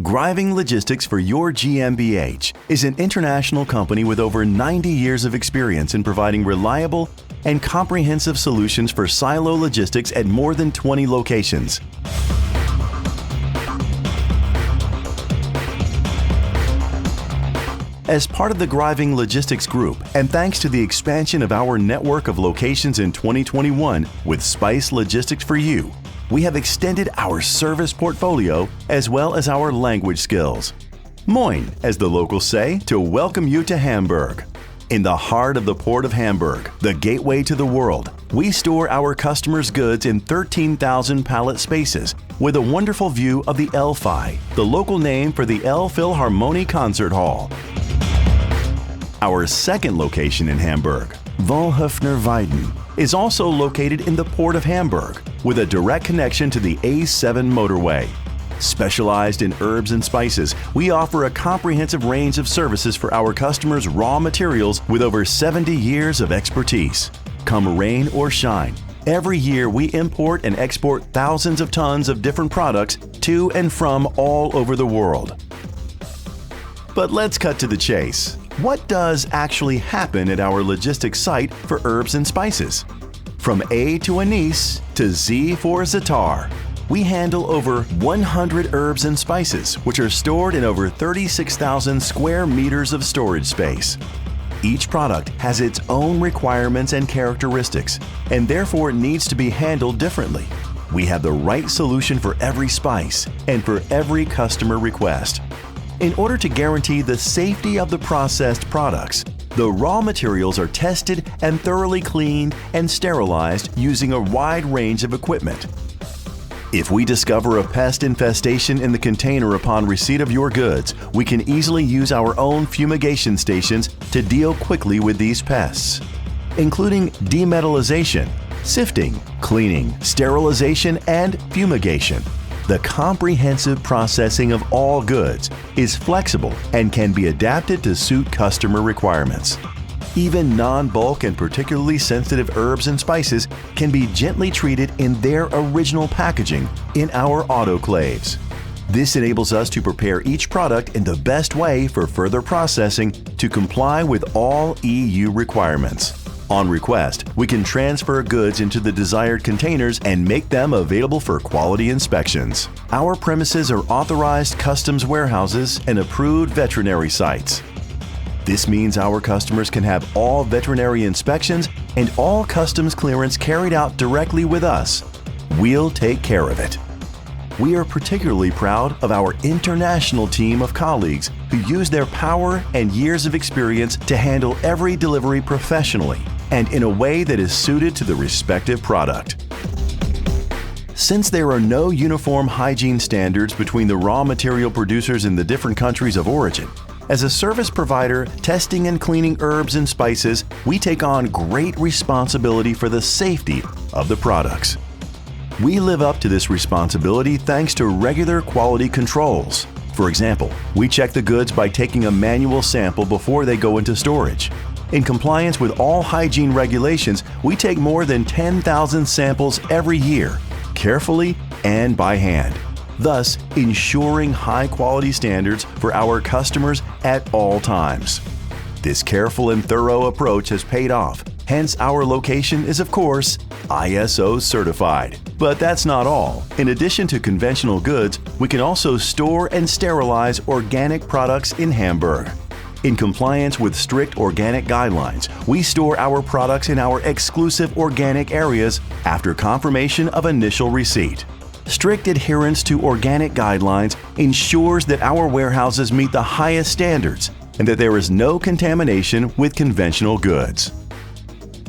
Greiwing Logistics for Your GmbH is an international company with over 90 years of experience in providing reliable and comprehensive solutions for silo logistics at more than 20 locations. As part of the Greiwing Logistics Group, and thanks to the expansion of our network of locations in 2021 with Spice Logistics for You, we have extended our service portfolio as well as our language skills. Moin, as the locals say, to welcome you to Hamburg. In the heart of the Port of Hamburg, the gateway to the world, we store our customers' goods in 13,000 pallet spaces with a wonderful view of the Elfi, the local name for the Elbphilharmonie Concert Hall. Our second location in Hamburg, Vollhöfner Weiden, is also located in the Port of Hamburg with a direct connection to the A7 motorway. Specialized in herbs and spices, we offer a comprehensive range of services for our customers' raw materials with over 70 years of expertise. Come rain or shine, every year we import and export thousands of tons of different products to and from all over the world. But let's cut to the chase. What does actually happen at our logistics site for herbs and spices? From A to anise to Z for za'atar, we handle over 100 herbs and spices, which are stored in over 36,000 square meters of storage space. Each product has its own requirements and characteristics, and therefore needs to be handled differently. We have the right solution for every spice and for every customer request. In order to guarantee the safety of the processed products, the raw materials are tested and thoroughly cleaned and sterilized using a wide range of equipment. If we discover a pest infestation in the container upon receipt of your goods, we can easily use our own fumigation stations to deal quickly with these pests, including demetallization, sifting, cleaning, sterilization, and fumigation. The comprehensive processing of all goods is flexible and can be adapted to suit customer requirements. Even non-bulk and particularly sensitive herbs and spices can be gently treated in their original packaging in our autoclaves. This enables us to prepare each product in the best way for further processing to comply with all EU requirements. On request, we can transfer goods into the desired containers and make them available for quality inspections. Our premises are authorized customs warehouses and approved veterinary sites. This means our customers can have all veterinary inspections and all customs clearance carried out directly with us. We'll take care of it. We are particularly proud of our international team of colleagues who use their power and years of experience to handle every delivery professionally and in a way that is suited to the respective product. Since there are no uniform hygiene standards between the raw material producers in the different countries of origin, as a service provider testing and cleaning herbs and spices, we take on great responsibility for the safety of the products. We live up to this responsibility thanks to regular quality controls. For example, we check the goods by taking a manual sample before they go into storage. In compliance with all hygiene regulations, we take more than 10,000 samples every year, carefully and by hand, thus ensuring high-quality standards for our customers at all times. This careful and thorough approach has paid off, hence our location is, of course, ISO certified. But that's not all. In addition to conventional goods, we can also store and sterilize organic products in Hamburg. In compliance with strict organic guidelines, we store our products in our exclusive organic areas after confirmation of initial receipt. Strict adherence to organic guidelines ensures that our warehouses meet the highest standards and that there is no contamination with conventional goods.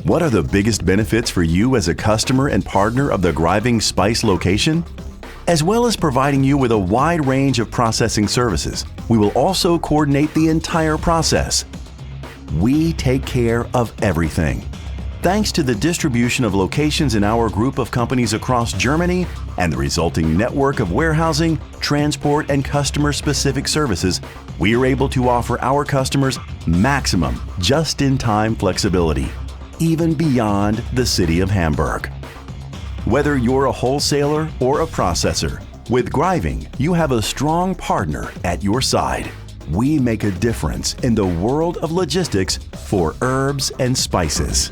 What are the biggest benefits for you as a customer and partner of the Greiwing Spice location? As well as providing you with a wide range of processing services, we will also coordinate the entire process. We take care of everything. Thanks to the distribution of locations in our group of companies across Germany and the resulting network of warehousing, transport, and customer-specific services, we are able to offer our customers maximum just-in-time flexibility, even beyond the city of Hamburg. Whether you're a wholesaler or a processor, With Greiwing, you have a strong partner at your side. We make a difference in the world of logistics for herbs and spices.